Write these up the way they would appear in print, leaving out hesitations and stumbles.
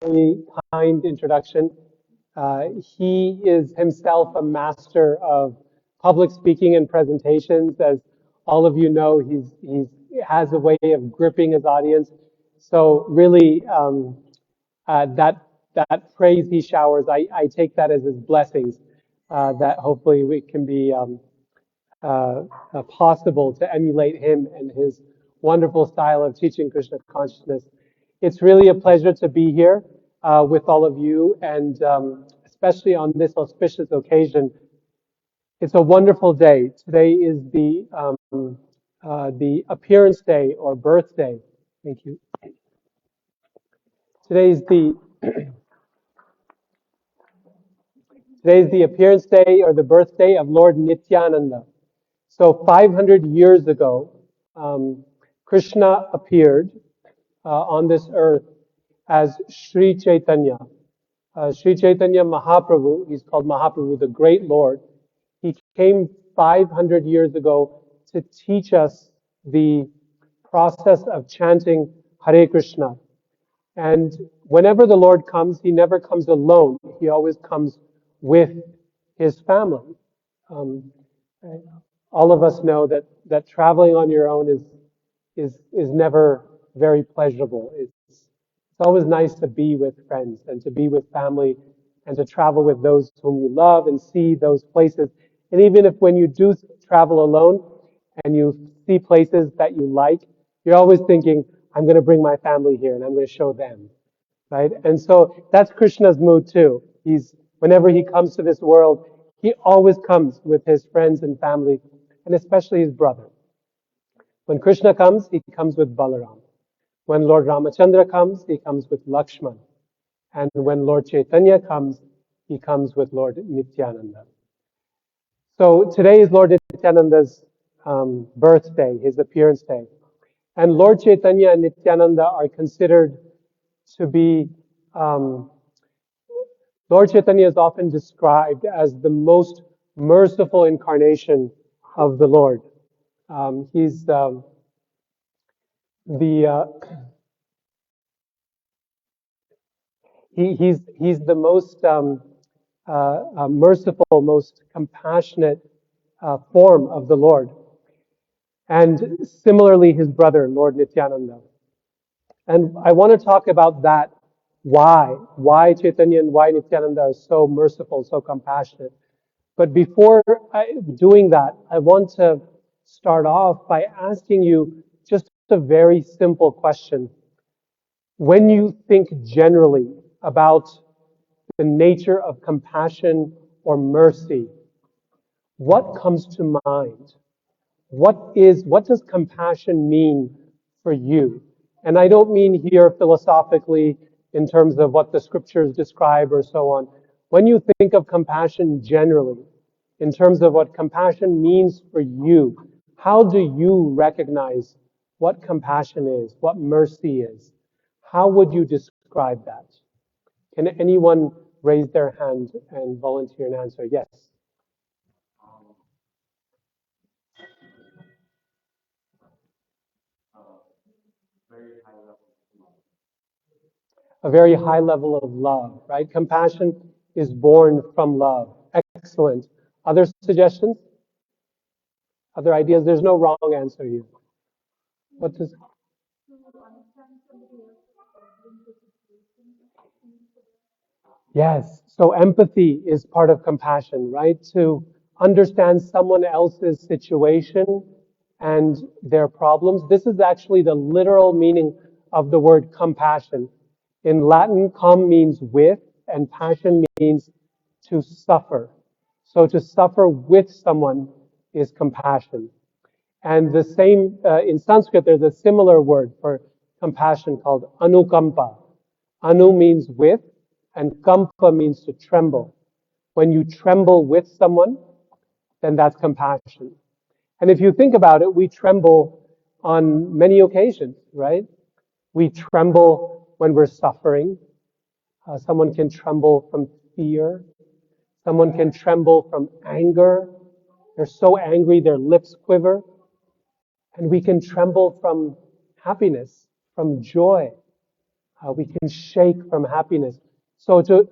very kind introduction. He is himself a master of public speaking and presentations. As all of you know, he has a way of gripping his audience. So really, that praise he showers, I take that as his blessings. That hopefully we can be possible to emulate him and his wonderful style of teaching Krishna consciousness. It's really a pleasure to be here with all of you, and especially on this auspicious occasion. It's a wonderful day. Today is the appearance day or birthday. Thank you. Today's the Today's the appearance day or the birthday of Lord Nityananda. So 500 years ago, Krishna appeared on this earth as Sri Chaitanya. Sri Chaitanya Mahaprabhu, he's called Mahaprabhu, the great Lord. He came 500 years ago to teach us the process of chanting Hare Krishna. And whenever the Lord comes, he never comes alone. He always comes with his family. All of us know that traveling on your own is never very pleasurable. It's always nice to be with friends and to be with family and to travel with those whom you love and see those places. And even if when you do travel alone and you see places that you like, you're always thinking, I'm going to bring my family here and I'm going to show them. Right? And so that's Krishna's mood too. Whenever he comes to this world, he always comes with his friends and family, and especially his brother. When Krishna comes, he comes with Balaram. When Lord Ramachandra comes, he comes with Lakshman. And when Lord Chaitanya comes, he comes with Lord Nityananda. So today is Lord Nityananda's birthday, his appearance day. And Lord Chaitanya and Nityananda are considered to be, Lord Chaitanya is often described as the most merciful incarnation of the Lord. He's the most merciful, most compassionate form of the Lord. And similarly, his brother, Lord Nityananda. And I want to talk about that. Why Chaitanya and why Nityananda are so merciful, so compassionate. But before doing that, I want to start off by asking you just a very simple question. When you think generally about the nature of compassion or mercy, what comes to mind? What does compassion mean for you? And I don't mean here philosophically in terms of what the scriptures describe or so on. When you think of compassion generally, in terms of what compassion means for you, how do you recognize what compassion is, what mercy is? How would you describe that? Can anyone raise their hand and volunteer an answer? Yes. A very high level of love, right? Compassion is born from love. Excellent. Other suggestions? Other ideas? There's no wrong answer here. What does? Yes. So empathy is part of compassion, right? To understand someone else's situation and their problems. This is actually the literal meaning of the word compassion. In Latin, com means with, and passion means to suffer. So to suffer with someone is compassion. And the same, in Sanskrit, there's a similar word for compassion called anukampa. Anu means with, and kampa means to tremble. When you tremble with someone, then that's compassion. And if you think about it, we tremble on many occasions, right? We tremble when we're suffering. Someone can tremble from fear. Someone can tremble from anger. They're so angry, their lips quiver. And we can tremble from happiness, from joy. We can shake from happiness. So to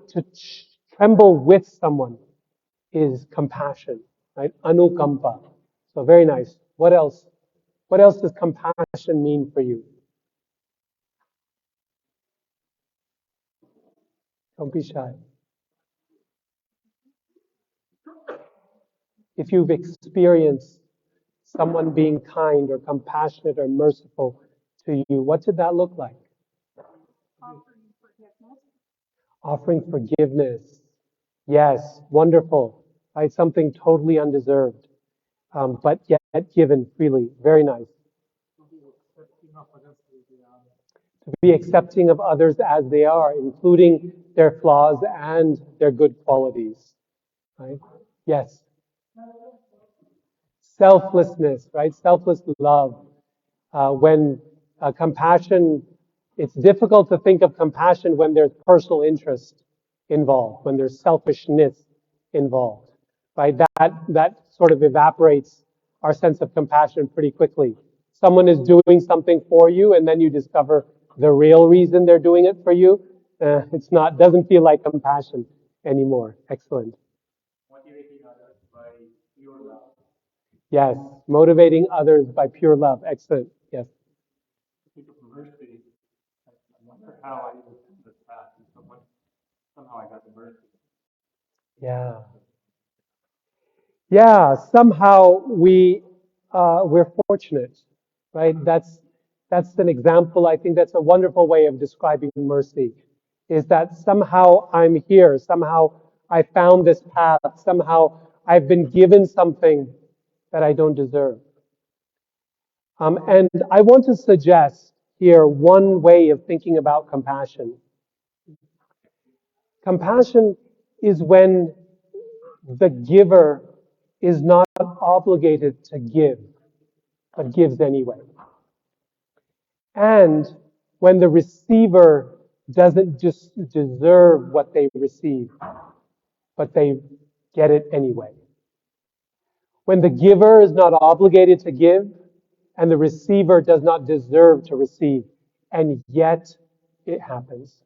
tremble with someone is compassion, right? Anukampa. So very nice. What else? What else does compassion mean for you? Don't be shy. If you've experienced someone being kind or compassionate or merciful to you, what did that look like? Offering forgiveness. Yes, wonderful. Right? Something totally undeserved, but yet given freely. Very nice. To be accepting of others as they are, including their flaws and their good qualities. Right? Yes. Selflessness, right? Selfless love. When compassion, it's difficult to think of compassion when there's personal interest involved, when there's selfishness involved, right? That sort of evaporates our sense of compassion pretty quickly. Someone is doing something for you, and then you discover the real reason they're doing it for you. It's not, doesn't feel like compassion anymore. Excellent. Yes, motivating others by pure love. Excellent. Yes. Yeah. Yeah, somehow we're fortunate, right? That's an example. I think that's a wonderful way of describing mercy, is that somehow I'm here, somehow I found this path, somehow I've been given something that I don't deserve. And I want to suggest here one way of thinking about compassion. Compassion is when the giver is not obligated to give, but gives anyway. And when the receiver doesn't just deserve what they receive, but they get it anyway. When the giver is not obligated to give, and the receiver does not deserve to receive, and yet it happens.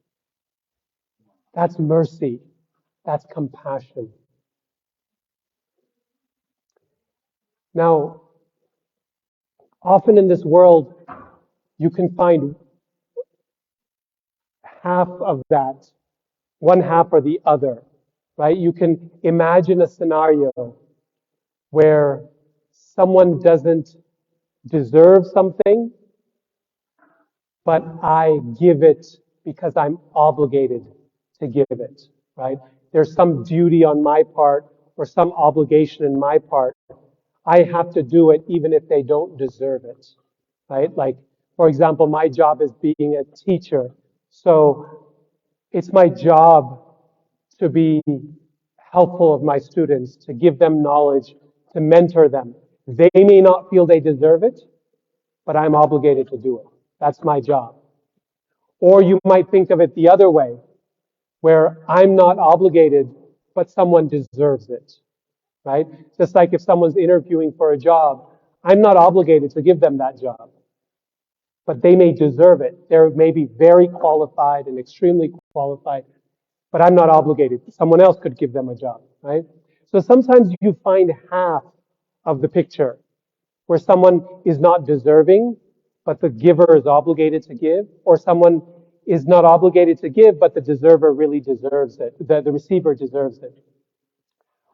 That's mercy. That's compassion. Now, often in this world, you can find half of that, one half or the other, right? You can imagine a scenario where someone doesn't deserve something, but I give it because I'm obligated to give it, right? There's some duty on my part or some obligation in my part. I have to do it even if they don't deserve it, right? Like, for example, my job is being a teacher. So it's my job to be helpful of my students, to give them knowledge, to mentor them. They may not feel they deserve it, but I'm obligated to do it. That's my job. Or you might think of it the other way, where I'm not obligated, but someone deserves it, right? Just like if someone's interviewing for a job, I'm not obligated to give them that job, but they may deserve it. They may be very qualified and extremely qualified, but I'm not obligated. Someone else could give them a job, right? So sometimes you find half of the picture where someone is not deserving, but the giver is obligated to give, or someone is not obligated to give, but the deserver really deserves it. The receiver deserves it.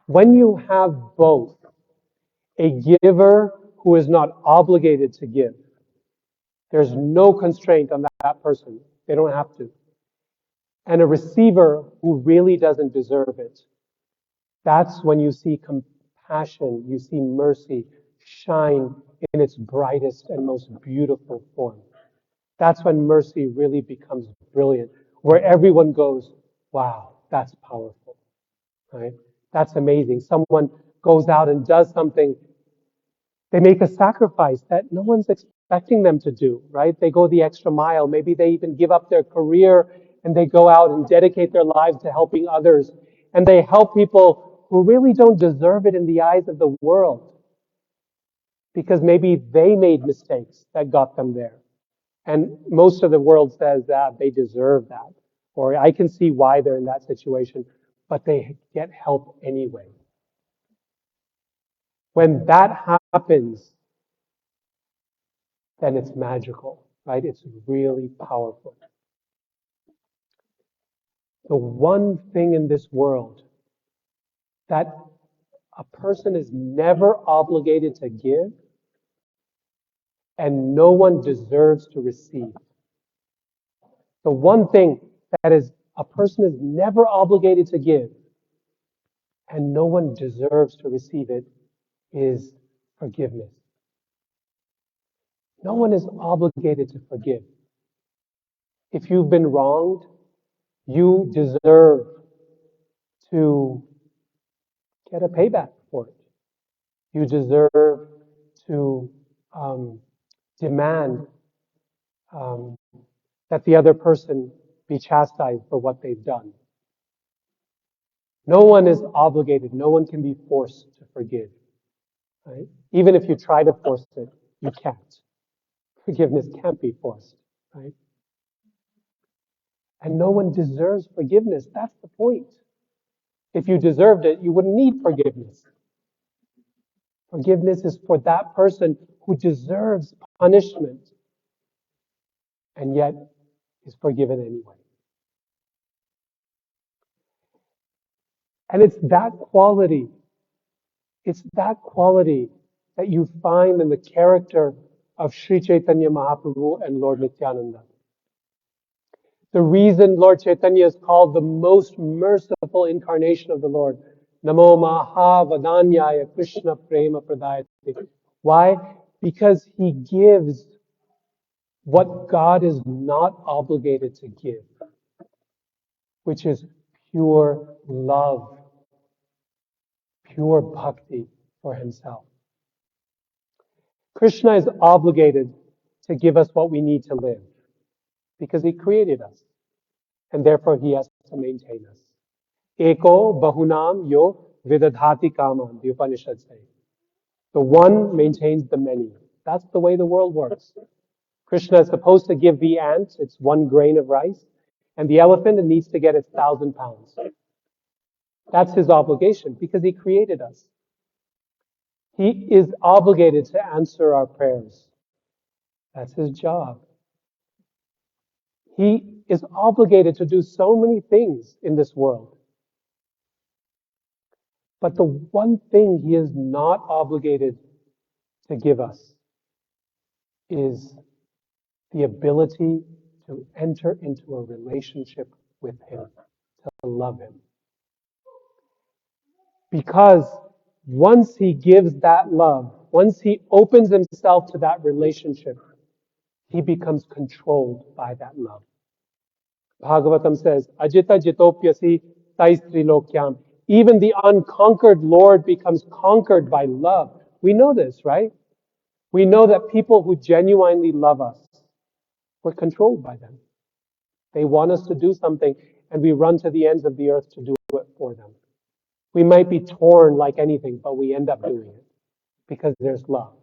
When you have both, a giver who is not obligated to give, there's no constraint on that person. They don't have to. And a receiver who really doesn't deserve it. That's when you see compassion, you see mercy shine in its brightest and most beautiful form. That's when mercy really becomes brilliant, where everyone goes, wow, that's powerful, right? That's amazing. Someone goes out and does something. They make a sacrifice that no one's expecting them to do, right? They go the extra mile. Maybe they even give up their career and they go out and dedicate their lives to helping others. And they help people who really don't deserve it in the eyes of the world because maybe they made mistakes that got them there. And most of the world says that they deserve that, or I can see why they're in that situation, but they get help anyway. When that happens, then it's magical, right? It's really powerful. The one thing in this world that a person is never obligated to give and no one deserves to receive. The one thing that is a person is never obligated to give and no one deserves to receive it is forgiveness. No one is obligated to forgive. If you've been wronged, you deserve to get a payback for it. You deserve to demand that the other person be chastised for what they've done. No one is obligated. No one can be forced to forgive. Right? Even if you try to force it, you can't. Forgiveness can't be forced. Right? And no one deserves forgiveness. That's the point. If you deserved it, you wouldn't need forgiveness. Forgiveness is for that person who deserves punishment and yet is forgiven anyway. And it's that quality that you find in the character of Sri Chaitanya Mahaprabhu and Lord Nityananda. The reason Lord Chaitanya is called the most merciful incarnation of the Lord, Namo Mahavadanyaya Krishna Prema Pradayate. Why? Because he gives what God is not obligated to give, which is pure love, pure bhakti for himself. Krishna is obligated to give us what we need to live because he created us and therefore he has to maintain us. Eko bahunam yo vidadhati kaman, the Upanishads say. The one maintains the many. That's the way the world works. Krishna is supposed to give the ant its 1 grain of rice, and the elephant it needs to get its 1,000 pounds. That's his obligation because he created us. He is obligated to answer our prayers. That's his job. He is obligated to do so many things in this world. But the one thing he is not obligated to give us is the ability to enter into a relationship with him, to love him. Because once he gives that love, once he opens himself to that relationship, he becomes controlled by that love. Bhagavatam says, Ajita jitopyasi taistrilokyam. Even the unconquered Lord becomes conquered by love. We know this, right? We know that people who genuinely love us, we're controlled by them. They want us to do something, and we run to the ends of the earth to do it for them. We might be torn like anything, but we end up doing it because there's love.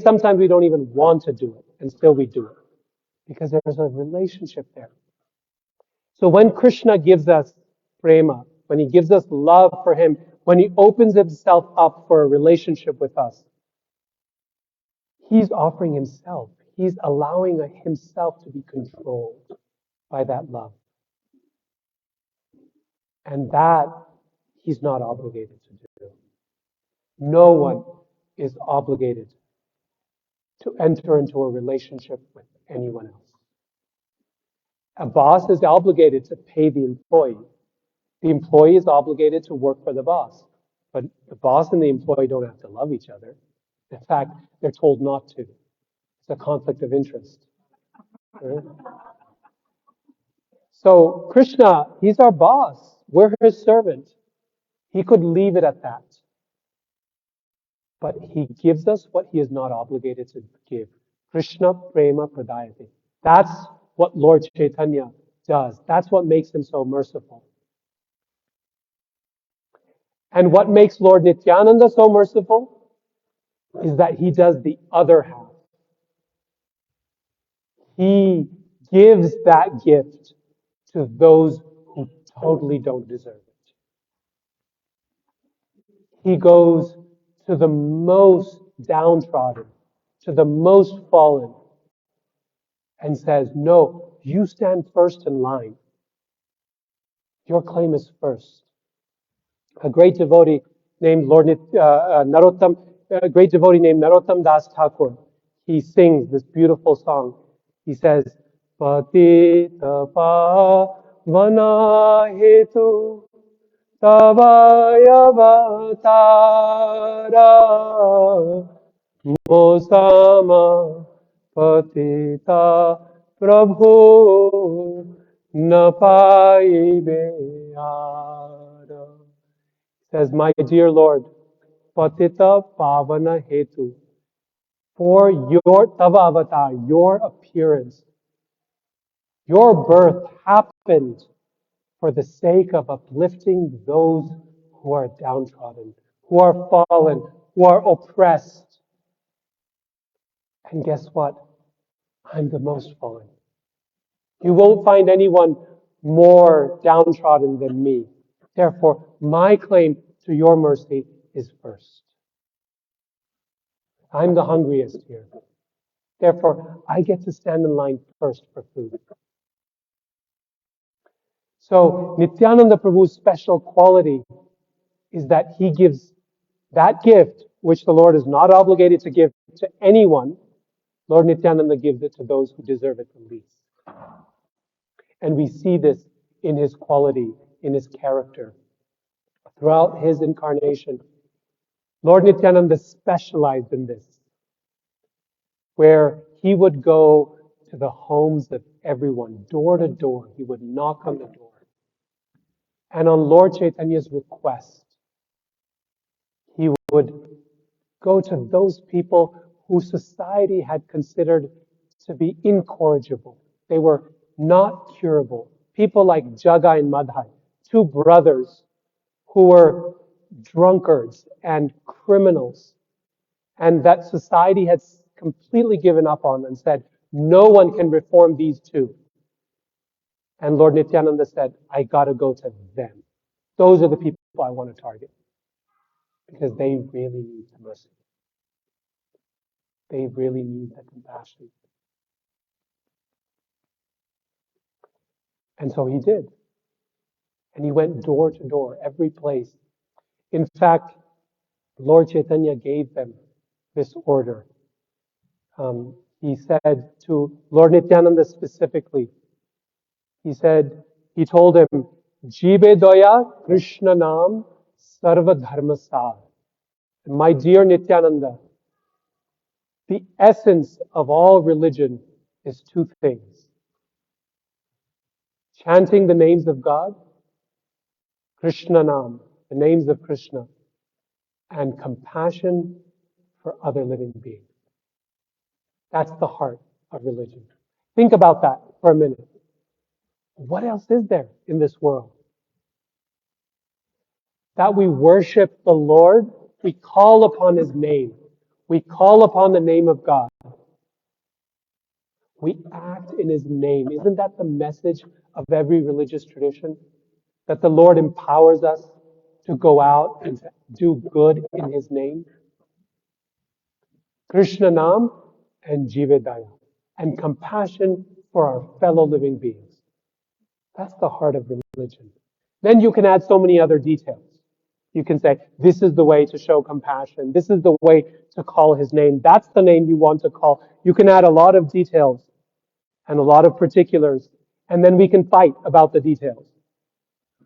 Sometimes we don't even want to do it, and still we do it because there's a relationship there. So when Krishna gives us prema, when he gives us love for him, when he opens himself up for a relationship with us, he's offering himself. He's allowing himself to be controlled by that love. And that he's not obligated to do. No one is obligated to enter into a relationship with anyone else. A boss is obligated to pay the employee. The employee is obligated to work for the boss. But the boss and the employee don't have to love each other. In fact, they're told not to. It's a conflict of interest. Right? So Krishna, he's our boss. We're his servant. He could leave it at that. But he gives us what he is not obligated to give. Krishna prema pradayate. That's what Lord Chaitanya does. That's what makes him so merciful. And what makes Lord Nityananda so merciful is that he does the other half. He gives that gift to those who totally don't deserve it. He goes to the most downtrodden, to the most fallen, and says, no, you stand first in line. Your claim is first. A great devotee named a great devotee named Narottam Das Thakur, he sings this beautiful song. He says, Patita pavana hetu tavayavatara mosama patita prabhu na paibe ara. Says, my dear Lord, patita pavana hetu, for your tava avatar, your appearance, your birth happened for the sake of uplifting those who are downtrodden, who are fallen, who are oppressed. And guess what? I'm the most fallen. You won't find anyone more downtrodden than me. Therefore, my claim to your mercy is first. I'm the hungriest here. Therefore, I get to stand in line first for food. So, Nityananda Prabhu's special quality is that he gives that gift, which the Lord is not obligated to give to anyone. Lord Nityananda gives it to those who deserve it the least. And we see this in his quality, in his character. Throughout his incarnation, Lord Nityananda specialized in this, where he would go to the homes of everyone, door to door. He would knock on the door. And on Lord Chaitanya's request, he would go to those people who society had considered to be incorrigible. They were not curable. People like Jagai and Madhai, two brothers who were drunkards and criminals, and that society had completely given up on and said, no one can reform these two. And Lord Nityananda said, I gotta go to them. Those are the people I want to target because they really need the mercy. They really need the compassion. And so he did. And he went door to door, every place. In fact, Lord Chaitanya gave them this order. He said to Lord Nityananda specifically, he told him, Jibe doya Krishna nam sarva dharma sar. My dear Nityananda, the essence of all religion is two things. Chanting the names of God, Krishna nam, the names of Krishna, and compassion for other living beings. That's the heart of religion. Think about that for a minute. What else is there in this world? That we worship the Lord, we call upon His name, we call upon the name of God, we act in His name. Isn't that the message of every religious tradition? That the Lord empowers us to go out and to do good in His name? Krishna Nam and Jivedaya, and compassion for our fellow living beings. That's the heart of religion. Then you can add so many other details. You can say, this is the way to show compassion. This is the way to call His name. That's the name you want to call. You can add a lot of details and a lot of particulars, and then we can fight about the details,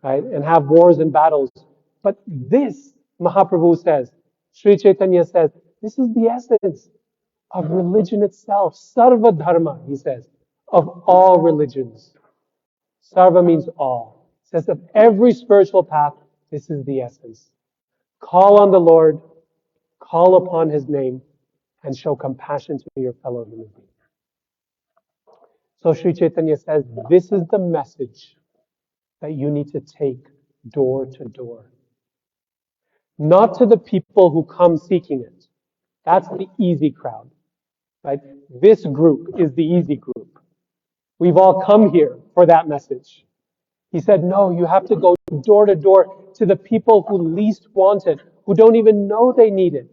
right? And have wars and battles. But this, Mahaprabhu says, Sri Chaitanya says, this is the essence of religion itself. Sarva dharma, he says, of all religions. Sarva means all. It says of every spiritual path, this is the essence. Call on the Lord, call upon His name, and show compassion to your fellow human beings. So Sri Chaitanya says, this is the message that you need to take door to door. Not to the people who come seeking it. That's the easy crowd, right? This group is the easy group. We've all come here for that message. He said, no, you have to go door to door to the people who least want it, who don't even know they need it,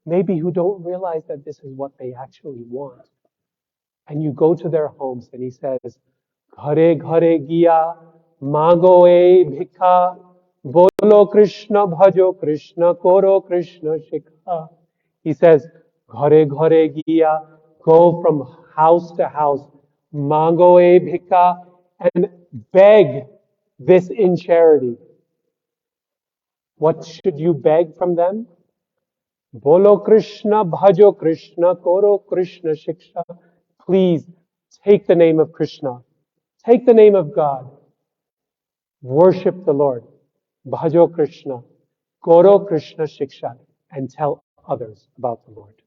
maybe who don't realize that this is what they actually want. And you go to their homes and he says, Ghare ghare giya, mago e bhikha, bolo Krishna bhajo Krishna, koro Krishna shikha. He says, Ghare ghare giya, go from house to house, mago e bhikha, and beg this in charity. What should you beg from them? Bolo Krishna, bhajo Krishna, koro Krishna shiksha. Please take the name of Krishna. Take the name of God. Worship the Lord. Bhajo Krishna, koro Krishna shiksha, and tell others about the Lord.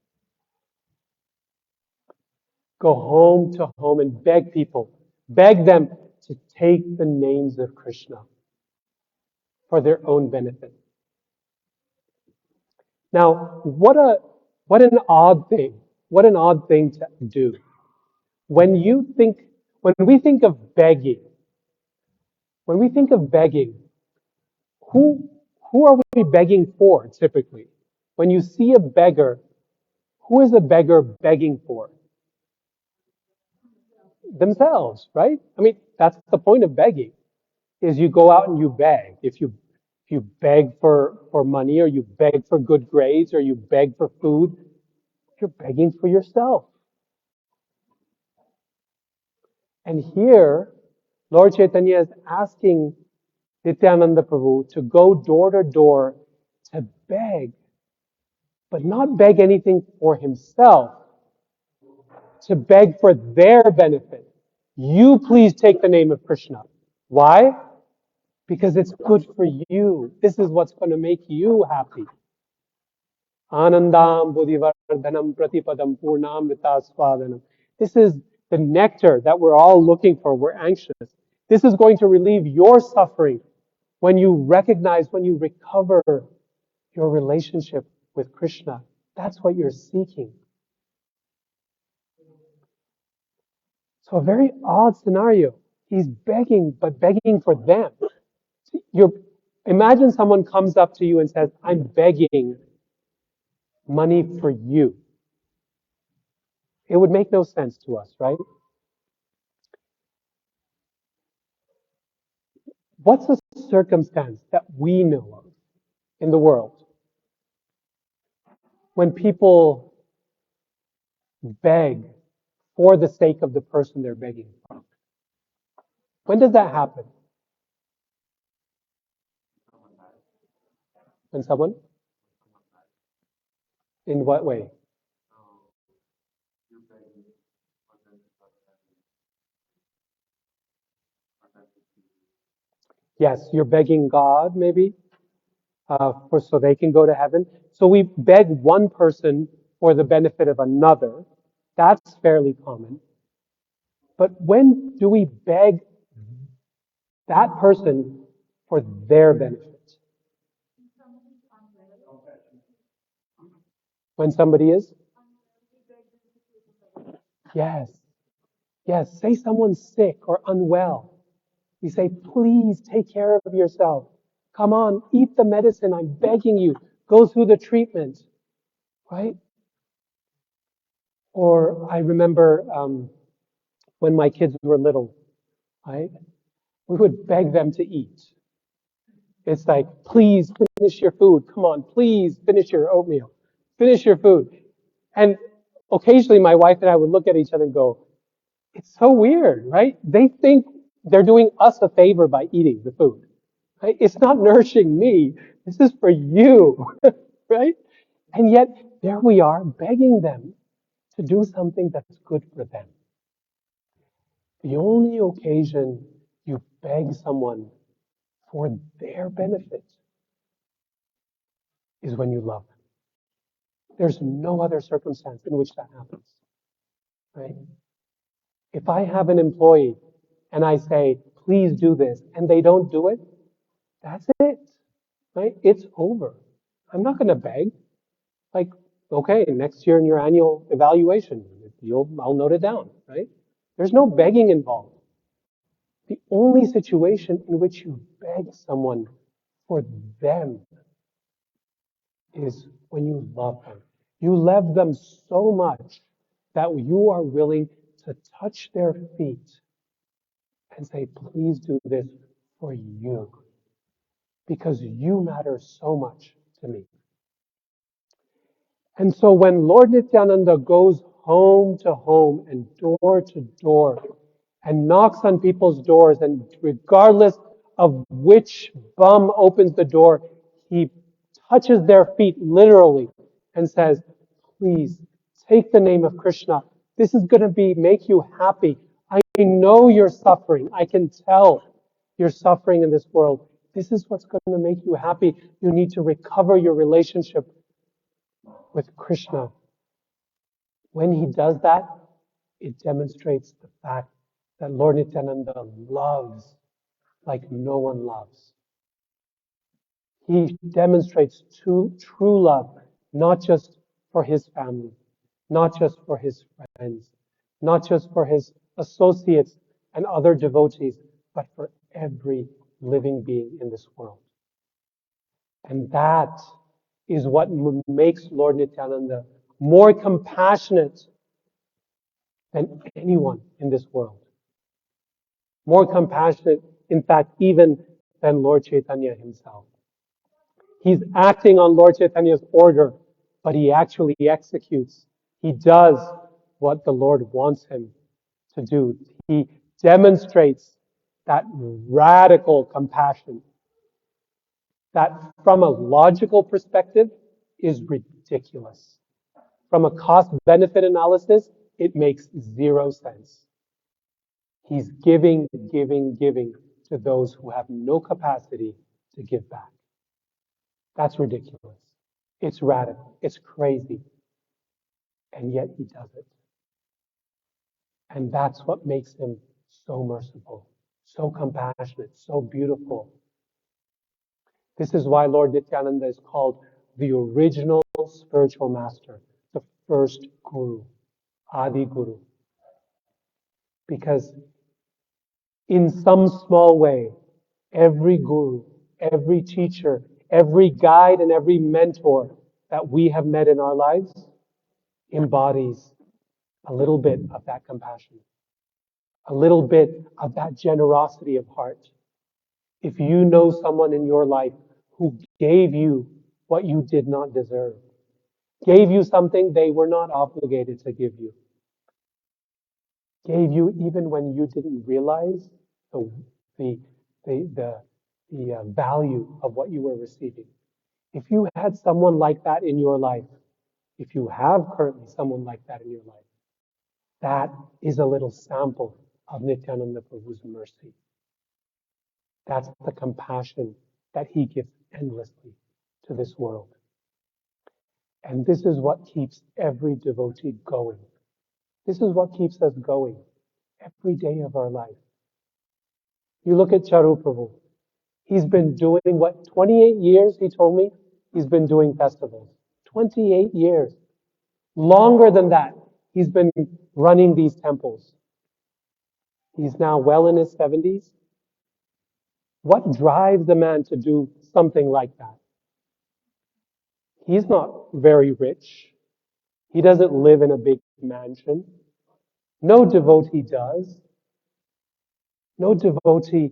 Go home to home and beg people. Beg them to take the names of Krishna for their own benefit. Now, what an odd thing. What an odd thing to do. When we think of begging, who are we begging for typically? When you see a beggar, who is a beggar begging for? Themselves, right? I mean, that's the point of begging, is you go out and you beg. If you beg for money, or you beg for good grades, or you beg for food, you're begging for yourself. And here, Lord Chaitanya is asking Nityananda Prabhu to go door to door to beg, but not beg anything for himself, to beg for their benefit. You please take the name of Krishna. Why? Because it's good for you. This is what's going to make you happy. Anandam buddhivardhanam pratipadam purnamrita swadanam. This is the nectar that we're all looking for. We're anxious. This is going to relieve your suffering when you recognize, when you recover your relationship with Krishna. That's what you're seeking. So a very odd scenario. He's begging, but begging for them. Imagine someone comes up to you and says, I'm begging money for you. It would make no sense to us, right? What's a circumstance that we know of in the world when people beg for the sake of the person they're begging from? When does that happen? When someone? In what way? Yes, you're begging God, maybe, so they can go to heaven. So we beg one person for the benefit of another. That's fairly common. But when do we beg that person for their benefit? When somebody is? Yes. Yes. Say someone's sick or unwell. We say, please take care of yourself. Come on, eat the medicine. I'm begging you. Go through the treatment. Right? Or I remember when my kids were little, right? We would beg them to eat. It's like, please finish your food. Come on, please finish your oatmeal. Finish your food. And occasionally my wife and I would look at each other and go, it's so weird, right? They think they're doing us a favor by eating the food. Right? It's not nourishing me. This is for you, right? And yet there we are begging them to do something that's good for them. The only occasion you beg someone for their benefit is when you love them. There's no other circumstance in which that happens, right? If I have an employee and I say, please do this, and they don't do it, that's it, right? It's over. I'm not going to beg. Like, okay, next year in your annual evaluation, I'll note it down, right? There's no begging involved. The only situation in which you beg someone for them is when you love them. You love them so much that you are willing to touch their feet and say, please do this for you, because you matter so much to me. And so when Lord Nityananda goes home to home and door to door and knocks on people's doors, and regardless of which bum opens the door, he touches their feet literally and says, please take the name of Krishna. This is going to make you happy. I know you're suffering. I can tell you're suffering in this world. This is what's going to make you happy. You need to recover your relationship with Krishna. When he does that, it demonstrates the fact that Lord Nityananda loves like no one loves. He demonstrates true love, not just for his family, not just for his friends, not just for his associates and other devotees, but for every living being in this world. And that is what makes Lord Nityananda more compassionate than anyone in this world. More compassionate, in fact, even than Lord Chaitanya himself. He's acting on Lord Chaitanya's order, but he actually executes. He does what the Lord wants him to do. He demonstrates that radical compassion that, from a logical perspective, is ridiculous. From a cost-benefit analysis, it makes zero sense. He's giving, giving, giving to those who have no capacity to give back. That's ridiculous. It's radical. It's crazy. And yet he does it. And that's what makes him so merciful, so compassionate, so beautiful. This is why Lord Nityananda is called the original spiritual master, the first guru, Adi Guru. Because in some small way, every guru, every teacher, every guide, and every mentor that we have met in our lives embodies a little bit of that compassion, a little bit of that generosity of heart. If you know someone in your life who gave you what you did not deserve, gave you something they were not obligated to give you, gave you even when you didn't realize the the the value of what you were receiving. If you had someone like that in your life, if you have currently someone like that in your life, that is a little sample of Nityananda Prabhu's mercy. That's the compassion that he gives endlessly to this world. And this is what keeps every devotee going. This is what keeps us going every day of our life. You look at Charu Prabhu. He's been doing what, 28 years, he told me? He's been doing festivals. 28 years. Longer than that, he's been running these temples. He's now well in his 70s. What drives the man to do something like that? He's not very rich. He doesn't live in a big mansion. No devotee does. No devotee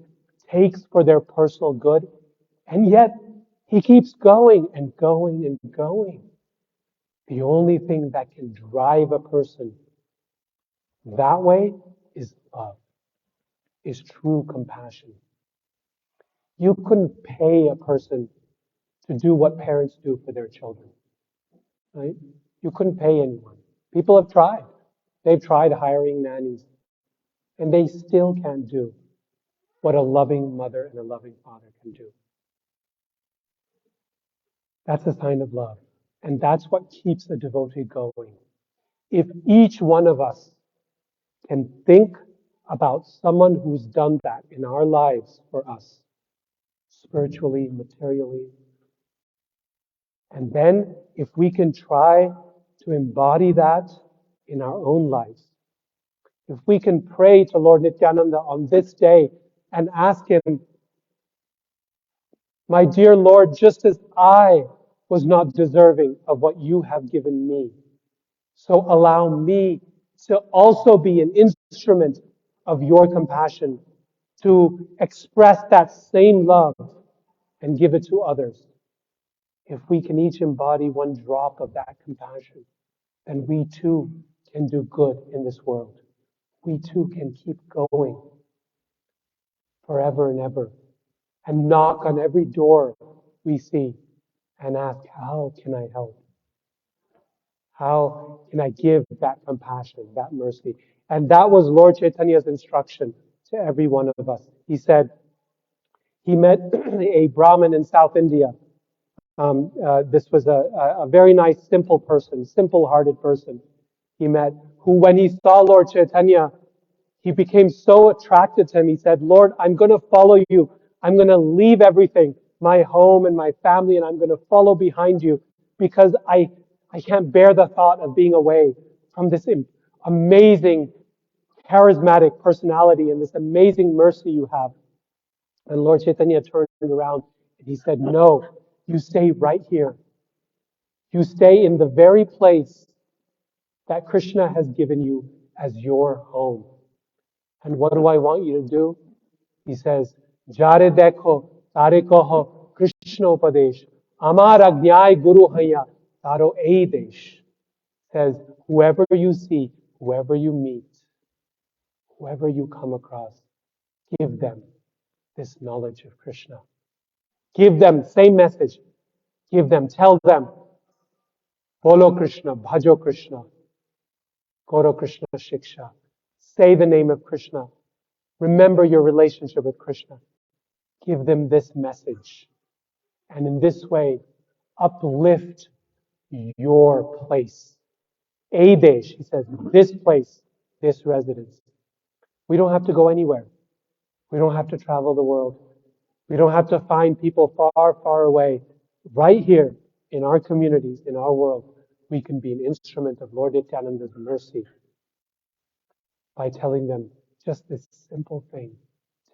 takes for their personal good. And yet, he keeps going and going and going. The only thing that can drive a person that way is love, is true compassion. You couldn't pay a person to do what parents do for their children, right? You couldn't pay anyone. People have tried. They've tried hiring nannies, and they still can't do what a loving mother and a loving father can do. That's a sign of love. And that's what keeps a devotee going. If each one of us can think about someone who's done that in our lives for us, spiritually, materially, and then if we can try to embody that in our own lives, If we can pray to Lord Nityananda on this day and ask him, my dear Lord, just as I was not deserving of what you have given me, so allow me to also be an instrument of your compassion, to express that same love and give it to others. If we can each embody one drop of that compassion, then we too can do good in this world. We too can keep going forever and ever and knock on every door we see and ask, how can I help? How can I give that compassion, that mercy? And that was Lord Chaitanya's instruction to every one of us. He said, he met a Brahmin in South India. This was a very nice, simple person, simple-hearted person he met, who when he saw Lord Chaitanya, he became so attracted to him. He said, Lord, I'm going to follow you. I'm going to leave everything, my home and my family, and I'm going to follow behind you because I can't bear the thought of being away from this amazing, charismatic personality and this amazing mercy you have. And Lord Chaitanya turned around and he said, no, you stay right here. You stay in the very place that Krishna has given you as your home. And what do I want you to do? He says, Jare dekho, tare koho, Krishna upadesh. Amar agnay guru haya, taro ei desh. Says, whoever you see, whoever you meet, whoever you come across, give them this knowledge of Krishna. Give them, same message. Give them, tell them, Bolo Krishna, Bhajo Krishna, Goro Krishna Shiksha. Say the name of Krishna. Remember your relationship with Krishna. Give them this message. And in this way, uplift your place. Adesh, he says, this place, this residence. We don't have to go anywhere. We don't have to travel the world. We don't have to find people far, far away. Right here in our communities, in our world, we can be an instrument of Lord Nityananda's mercy by telling them just this simple thing.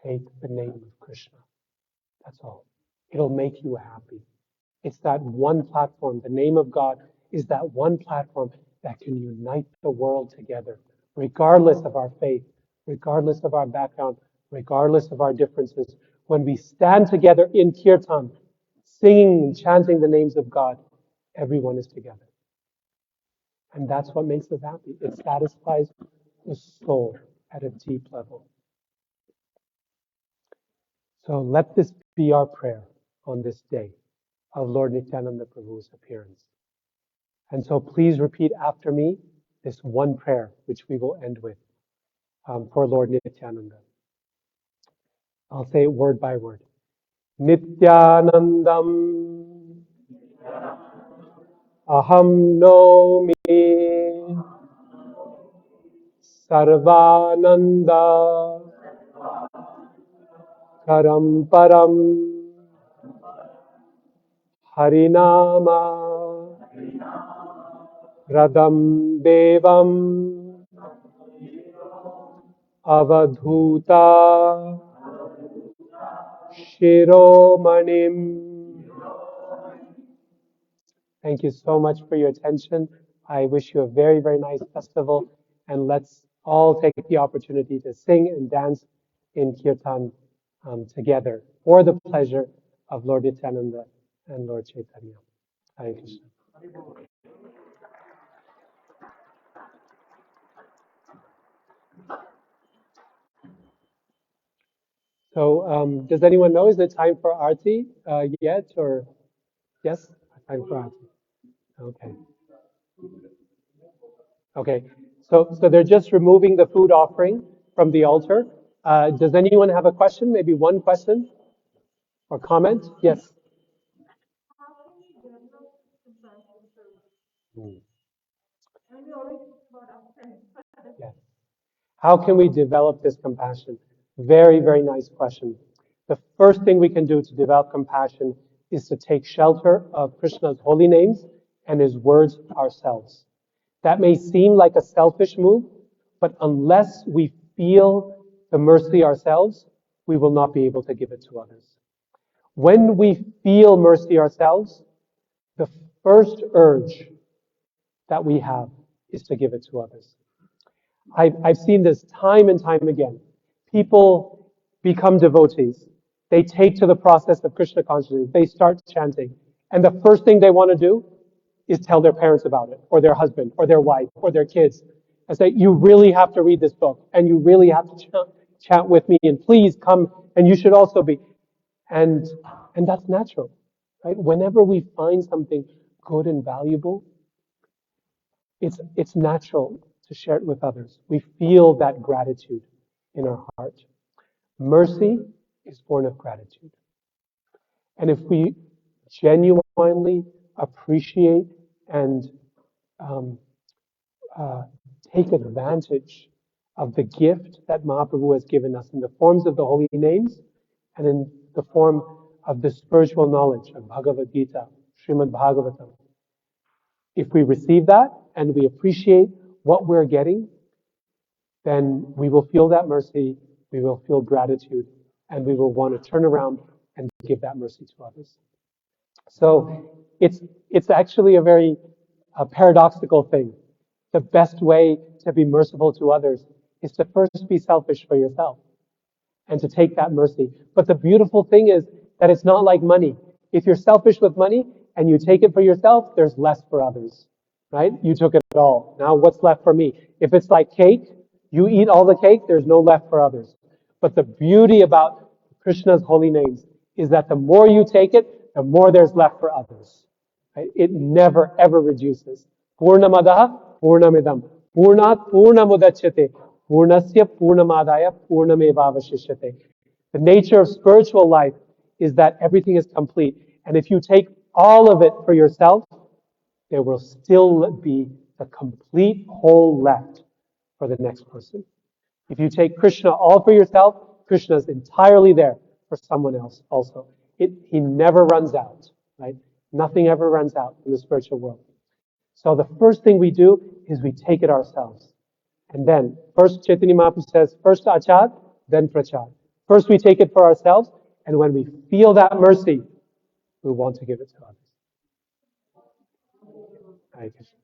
Take the name of Krishna. That's all. It'll make you happy. It's that one platform. The name of God is that one platform that can unite the world together, regardless of our faith, regardless of our background, regardless of our differences. When we stand together in kirtan, singing and chanting the names of God, everyone is together. And that's what makes us happy. It satisfies the soul at a deep level. So let this be our prayer on this day of Lord Nityananda Prabhu's appearance. And so please repeat after me this one prayer, which we will end with for Lord Nityananda. I'll say it word by word. Nityanandam aham nomi sarvananda karam param harinama radam devam avadhuta shiromanim. Thank you so much for your attention. I wish you a very, very nice festival, and let's all take the opportunity to sing and dance in kirtan together for the pleasure of Lord Nityananda and Lord Chaitanya. Hare Krishna. So, does anyone know, is it time for Aarti yet, or yes? Time for Aarti. Okay. Okay. So they're just removing the food offering from the altar. Does anyone have a question? Maybe one question or comment? Yes. Hmm. Yes. How can we develop this compassion? Very, very nice question. The first thing we can do to develop compassion is to take shelter of Krishna's holy names and his words ourselves. That may seem like a selfish move, But unless we feel the mercy ourselves, we will not be able to give it to others. When we feel mercy ourselves, the first urge that we have is to give it to others. I've seen this time and time again. People become devotees. They take to the process of Krishna consciousness. They start chanting. And the first thing they want to do is tell their parents about it, or their husband, or their wife, or their kids. And say, you really have to read this book, and you really have to chant with me, and please come, and you should also be. And, and that's natural, right? Whenever we find something good and valuable, it's natural to share it with others. We feel that gratitude in our heart. Mercy is born of gratitude. And if we genuinely appreciate and um, uh, take advantage of the gift that Mahaprabhu has given us in the forms of the holy names and in the form of the spiritual knowledge of Bhagavad Gita, Srimad Bhagavatam, if we receive that and we appreciate what we're getting, then we will feel that mercy, we will feel gratitude, and we will want to turn around and give that mercy to others. So it's actually a very paradoxical thing. The best way to be merciful to others is to first be selfish for yourself and to take that mercy. But the beautiful thing is that it's not like money. If you're selfish with money and you take it for yourself, there's less for others, right? You took it all. Now what's left for me? If it's like cake, you eat all the cake, there's no left for others. But the beauty about Krishna's holy names is that the more you take it, the more there's left for others. Right? It never ever reduces. Purnamadaha Purnamidam Purnat Purnamudachyate Purnasya Purnamadaya Purnamevavashishyate. The nature of spiritual life is that everything is complete. And if you take all of it for yourself, there will still be a complete whole left for the next person. If you take Krishna all for yourself, Krishna is entirely there for someone else also. He never runs out, right? Nothing ever runs out in the spiritual world. So the first thing we do is we take it ourselves. And then, first Chaitanya Mahaprabhu says, first achar, then prachar. First we take it for ourselves, and when we feel that mercy, we want to give it to others. Hare Krishna.